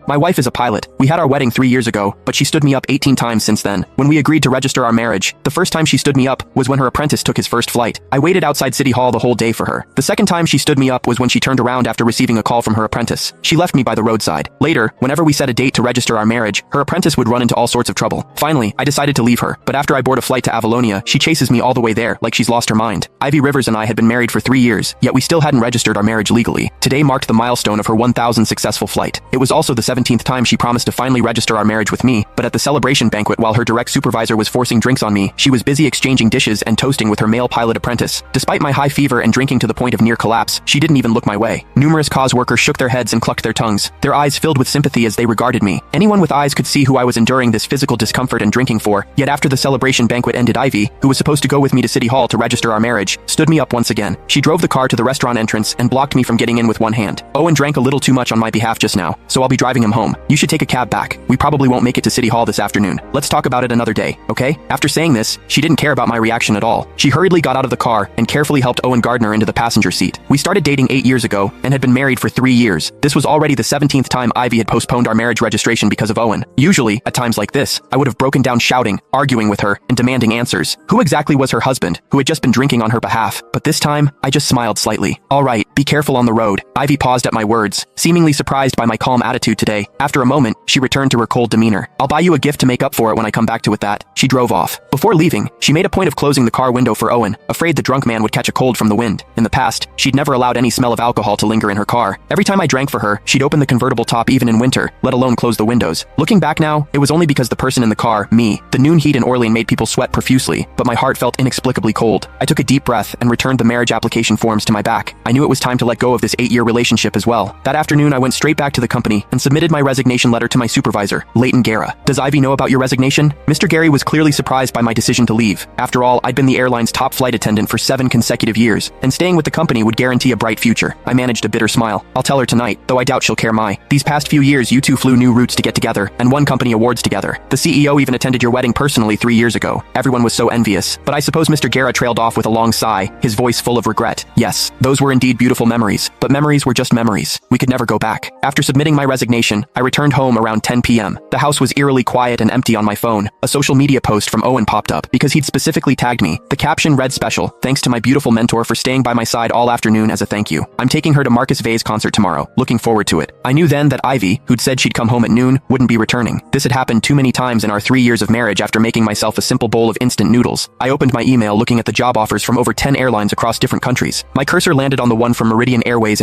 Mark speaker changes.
Speaker 1: My wife is a pilot. We had our wedding 3 years ago, but she stood me up 18 times since then. When we agreed to register our marriage, the first time she stood me up was when her apprentice took his first flight. I waited outside City Hall the whole day for her. The second time she stood me up was when she turned around after receiving a call from her apprentice. She left me by the roadside. Later, whenever we set a date to register our marriage, her apprentice would run into all sorts of trouble. Finally, I decided to leave her, but after I board a flight to Avalonia, she chases me all the way there like she's lost her mind. Ivy Rivers and I had been married for 3 years, yet we still hadn't registered our marriage legally. Today marked the milestone of her 1,000th successful flight. It was also the 17th time she promised to finally register our marriage with me, but at the celebration banquet while her direct supervisor was forcing drinks on me, she was busy exchanging dishes and toasting with her male pilot apprentice. Despite my high fever and drinking to the point of near collapse, she didn't even look my way. Numerous cause workers shook their heads and clucked their tongues, their eyes filled with sympathy as they regarded me. Anyone with eyes could see who I was enduring this physical discomfort and drinking for, yet after the celebration banquet ended, Ivy, who was supposed to go with me to City Hall to register our marriage, stood me up once again. She drove the car to the restaurant entrance and blocked me from getting in with one hand. Owen drank a little too much on my behalf just now, so I'll be driving him home. You should take a cab back. We probably won't make it to City Hall this afternoon. Let's talk about it another day, okay? After saying this, she didn't care about my reaction at all. She hurriedly got out of the car and carefully helped Owen Gardner into the passenger seat. We started dating 8 years ago and had been married for 3 years. This was already the 17th time Ivy had postponed our marriage registration because of Owen. Usually, at times like this, I would have broken down shouting, arguing with her, and demanding answers. Who exactly was her husband, who had just been drinking on her behalf? But this time, I just smiled slightly. All right, be careful on the road. Ivy paused at my words, seemingly surprised by my calm attitude today. After a moment, she returned to her cold demeanor. I'll buy you a gift to make up for it when I come back to with that. She drove off. Before leaving, she made a point of closing the car window for Owen, afraid the drunk man would catch a cold from the wind. In the past, she'd never allowed any smell of alcohol to linger in her car. Every time I drank for her, she'd open the convertible top even in winter, let alone close the windows. Looking back now, it was only because the person in the car, me, the noon heat in Orlean made people sweat profusely, but my heart felt inexplicably cold. I took a deep breath and returned the marriage application forms to my back. I knew it was time to let go of this 8-year relationship as well. That afternoon, I went straight back to the company and submitted my resignation letter to my supervisor, Leighton Guerra. Does Ivy know about your resignation? Mr. Gary was clearly surprised by my decision to leave. After all, I'd been the airline's top flight attendant for 7 consecutive years, and staying with the company would guarantee a bright future. I managed a bitter smile. I'll tell her tonight, though I doubt she'll care. These past few years you two flew new routes to get together, and won company awards together. The CEO even attended your wedding personally 3 years ago. Everyone was so envious, but I suppose Mr. Guerra trailed off with a long sigh, his voice full of regret. Yes, those were indeed beautiful memories, but memories were just memories. We could never go back. After submitting my resignation, I returned home around 10 p.m. The house was eerily quiet and empty. On my phone, a social media post from Owen popped up because he'd specifically tagged me. The caption read, "Special, thanks to my beautiful mentor for staying by my side all afternoon as a thank you. I'm taking her to Marcus Vay's concert tomorrow. Looking forward to it." I knew then that Ivy, who'd said she'd come home at noon, wouldn't be returning. This had happened too many times in our 3 years of marriage. After making myself a simple bowl of instant noodles, I opened my email looking at the job offers from over 10 airlines across different countries. My cursor landed on the one from Meridian Airways in